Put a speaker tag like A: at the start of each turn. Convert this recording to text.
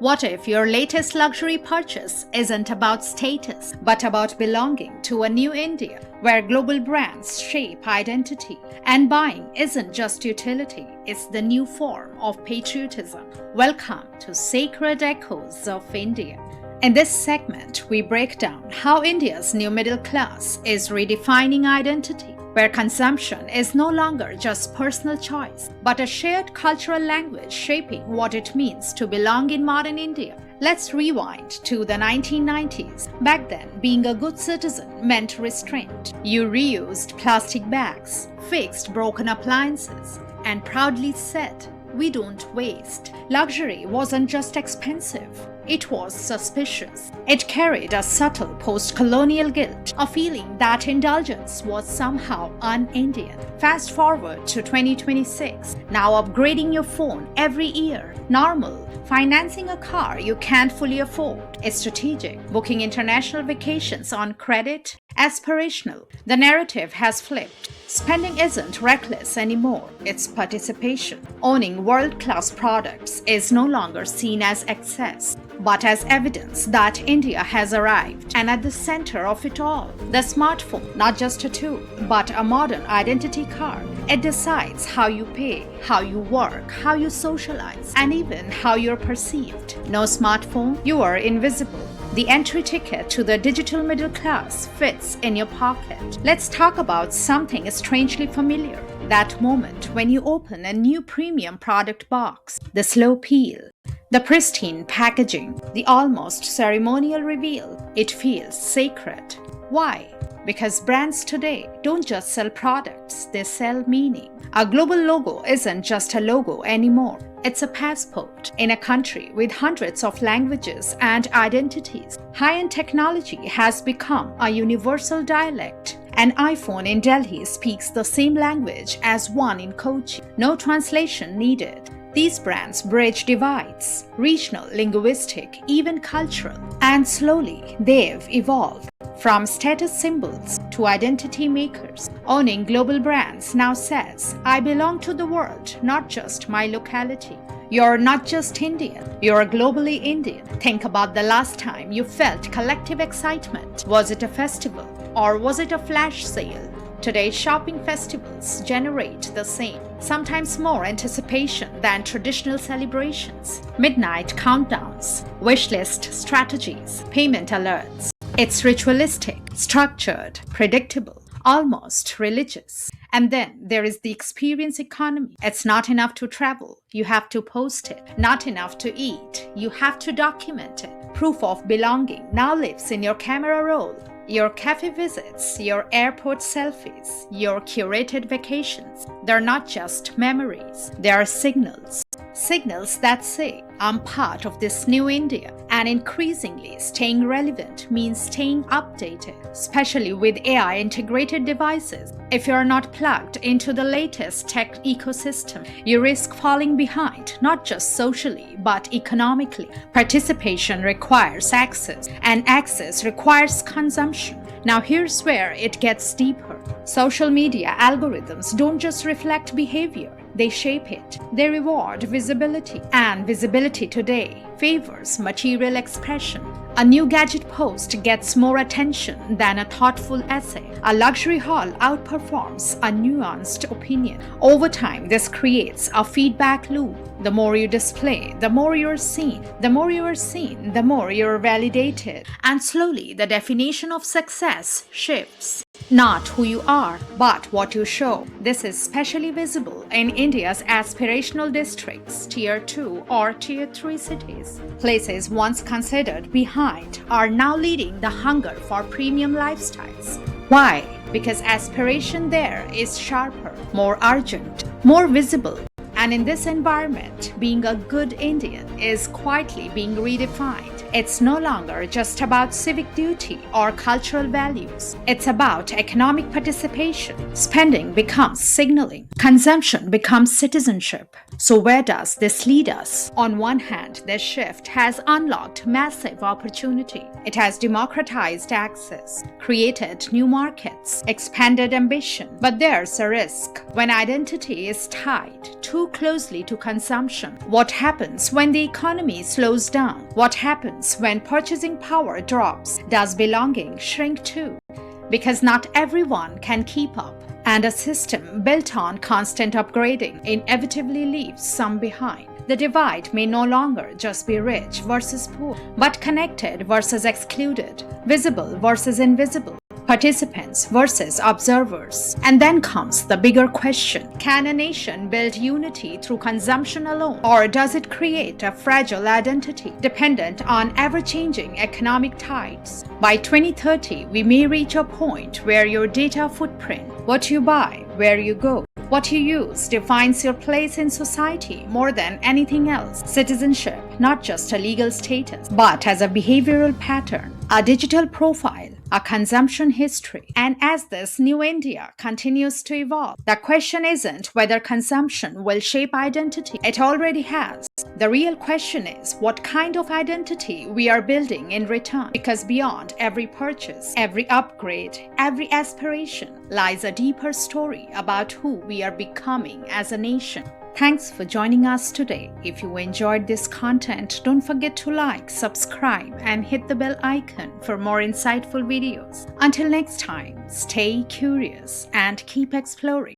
A: What if your latest luxury purchase isn't about status, but about belonging to a new India, where global brands shape identity, and buying isn't just utility, it's the new form of patriotism? Welcome to Sacred Echoes of India. In this segment, we break down how India's new middle class is redefining identity, where consumption is no longer just personal choice, but a shared cultural language shaping what it means to belong in modern India. Let's rewind to the 1990s. Back then, being a good citizen meant restraint. You reused plastic bags, fixed broken appliances, and proudly said, "We don't waste." Luxury wasn't just expensive, it was suspicious. It carried a subtle post-colonial guilt, a feeling that indulgence was somehow un-Indian. Fast forward to 2026, now upgrading your phone every year, normal. Financing a car you can't fully afford is strategic. Booking international vacations on credit, aspirational. The narrative has flipped. Spending isn't reckless anymore, it's participation. Owning world-class products is no longer seen as excess, but as evidence that India has arrived. And at the center of it all, the smartphone, not just a tool, but a modern identity card. It decides how you pay, how you work, how you socialize, and even how you're perceived. No smartphone, you are invisible. The entry ticket to the digital middle class fits in your pocket. Let's talk about something strangely familiar. That moment when you open a new premium product box, the slow peel, the pristine packaging, the almost ceremonial reveal. It feels sacred. Why? Because brands today don't just sell products, they sell meaning. A global logo isn't just a logo anymore. It's a passport. In a country with hundreds of languages and identities, high-end technology has become a universal dialect. An iPhone in Delhi speaks the same language as one in Kochi. No translation needed. These brands bridge divides, regional, linguistic, even cultural, and slowly they've evolved. From status symbols to identity makers, owning global brands now says, "I belong to the world, not just my locality." You're not just Indian, you're globally Indian. Think about the last time you felt collective excitement. Was it a festival or was it a flash sale? Today, shopping festivals generate the same, sometimes more anticipation than traditional celebrations. Midnight countdowns, wishlist strategies, payment alerts. It's ritualistic, structured, predictable, almost religious. And then there is the experience economy. It's not enough to travel, you have to post it. Not enough to eat, you have to document it. Proof of belonging now lives in your camera roll. Your cafe visits, your airport selfies, your curated vacations. They're not just memories, they are signals. Signals that say, "I'm part of this new India." And increasingly, staying relevant means staying updated, especially with AI integrated devices. If you're not plugged into the latest tech ecosystem, you risk falling behind, not just socially, but economically. Participation requires access, and access requires consumption. Now here's where it gets deeper. Social media algorithms don't just reflect behavior, they shape it. They reward visibility, and visibility today favors material expression. A new gadget post gets more attention than a thoughtful essay. A luxury haul outperforms a nuanced opinion. Over time, this creates a feedback loop. The more you display, the more you're seen. The more you're seen, the more you're validated. And slowly, the definition of success shifts. Not who you are, but what you show. This is especially visible in India's aspirational districts, Tier 2 or Tier 3 cities. Places once considered behind are now leading the hunger for premium lifestyles. Why? Because aspiration there is sharper, more urgent, more visible. And in this environment, being a good Indian is quietly being redefined. It's no longer just about civic duty or cultural values. It's about economic participation. Spending becomes signaling. Consumption becomes citizenship. So where does this lead us? On one hand, this shift has unlocked massive opportunity. It has democratized access, created new markets, expanded ambition. But there's a risk. When identity is tied too closely to consumption, what happens when the economy slows down? What happens when purchasing power drops? Does belonging shrink too? Because not everyone can keep up, and a system built on constant upgrading inevitably leaves some behind. The divide may no longer just be rich versus poor, but connected versus excluded, visible versus invisible, participants versus observers. And then comes the bigger question: can a nation build unity through consumption alone, or does it create a fragile identity dependent on ever-changing economic tides? By 2030, we may reach a point where your data footprint, what you buy, where you go, what you use, defines your place in society more than anything else. Citizenship, not just a legal status, but as a behavioral pattern, a digital profile, a consumption history. And as this new India continues to evolve, the question isn't whether consumption will shape identity. It already has. The real question is what kind of identity we are building in return. Because beyond every purchase, every upgrade, every aspiration lies a deeper story about who we are becoming as a nation. Thanks for joining us today. If you enjoyed this content, don't forget to like, subscribe, and hit the bell icon for more insightful videos. Until next time, stay curious and keep exploring.